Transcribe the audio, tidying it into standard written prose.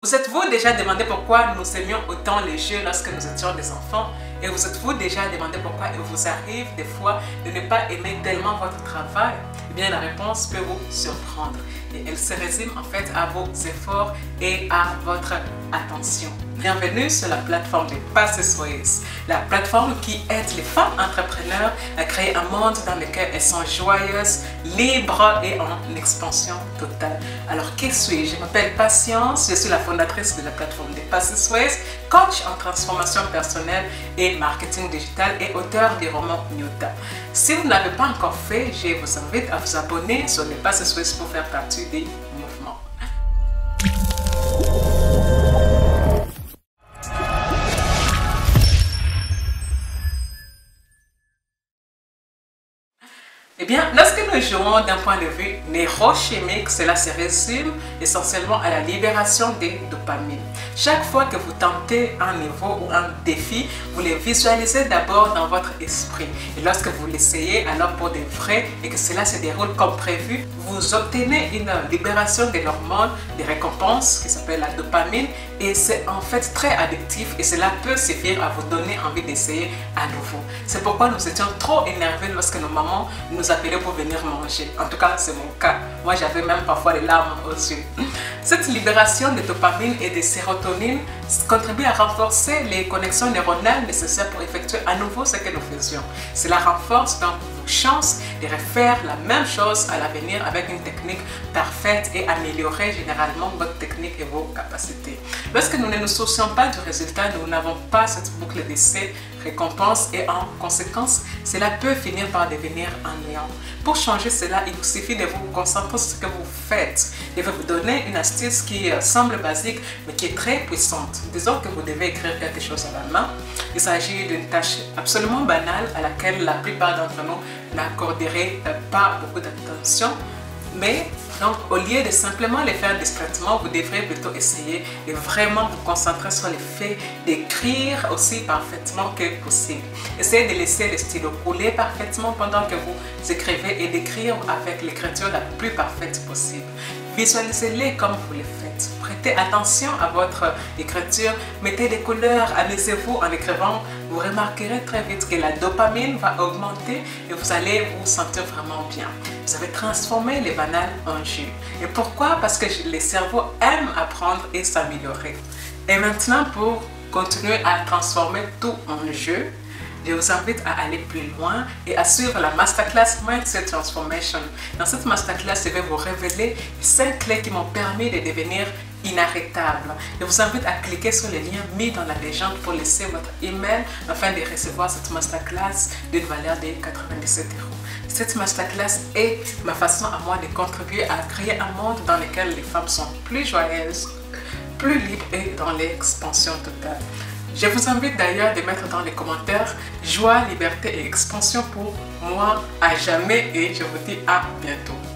Vous êtes-vous déjà demandé pourquoi nous aimions autant les jeux lorsque nous étions des enfants? Et vous êtes-vous déjà demandé pourquoi il vous arrive des fois de ne pas aimer tellement votre travail? Eh bien, la réponse peut vous surprendre. Et elle se résume en fait à vos efforts et à votre attention. Bienvenue sur la plateforme de Passes-Ways, la plateforme qui aide les femmes entrepreneurs à créer un monde dans lequel elles sont joyeuses, libres et en expansion totale. Alors, qui suis-je? Je m'appelle Patience, je suis la fondatrice de la plateforme de Passes-Ways, coach en transformation personnelle et marketing digital et auteur du roman Nyota. Si vous ne l'avez pas encore fait, je vous invite à vous abonner sur les Passes-Ways pour faire partie des mouvements. Eh bien, lorsque nous jouons d'un point de vue neurochimique, cela se résume essentiellement à la libération des dopamines. Chaque fois que vous tentez un niveau ou un défi, vous les visualisez d'abord dans votre esprit. Et lorsque vous l'essayez, alors pour de vrai, et que cela se déroule comme prévu, vous obtenez une libération de l'hormone de récompense qui s'appelle la dopamine. Et c'est en fait très addictif et cela peut suffire à vous donner envie d'essayer à nouveau. C'est pourquoi nous étions trop énervés lorsque nos mamans nous appelaient pour venir manger. En tout cas, c'est mon cas. Moi, j'avais même parfois les larmes aux yeux. Cette libération de dopamine et de sérotonine contribue à renforcer les connexions neuronales nécessaires pour effectuer à nouveau ce que nous faisions. Cela renforce donc vos chances de refaire la même chose à l'avenir avec une technique parfaite et améliorer généralement votre technique et vos capacités. Lorsque nous ne nous soucions pas du résultat, nous n'avons pas cette boucle d'essai, récompense et en conséquence, cela peut finir par devenir ennuyant. Pour changer cela, il vous suffit de vous concentrer sur ce que vous faites. Je vais vous donner une astuce qui semble basique mais qui est très puissante. Disons que vous devez écrire quelque chose à la main. Il s'agit d'une tâche absolument banale à laquelle la plupart d'entre nous n'accorderaient pas beaucoup d'attention. Mais donc, au lieu de simplement les faire discrètement, vous devrez plutôt essayer de vraiment vous concentrer sur le fait d'écrire aussi parfaitement que possible. Essayez de laisser le stylo couler parfaitement pendant que vous écrivez et d'écrire avec l'écriture la plus parfaite possible. Visualisez-les comme vous le faites. Prêtez attention à votre écriture, mettez des couleurs, amusez-vous en écrivant. Vous remarquerez très vite que la dopamine va augmenter et vous allez vous sentir vraiment bien. Vous avez transformé les banals en jeu. Et pourquoi? Parce que les cerveaux aiment apprendre et s'améliorer. Et maintenant, pour continuer à transformer tout en jeu, je vous invite à aller plus loin et à suivre la masterclass Mindset Transformation. Dans cette masterclass, je vais vous révéler 5 clés qui m'ont permis de devenir inarrêtable. Je vous invite à cliquer sur le lien mis dans la légende pour laisser votre email afin de recevoir cette masterclass d'une valeur de 97 €. Cette masterclass est ma façon à moi de contribuer à créer un monde dans lequel les femmes sont plus joyeuses, plus libres et dans l'expansion totale. Je vous invite d'ailleurs de mettre dans les commentaires joie, liberté et expansion pour moi à jamais et je vous dis à bientôt.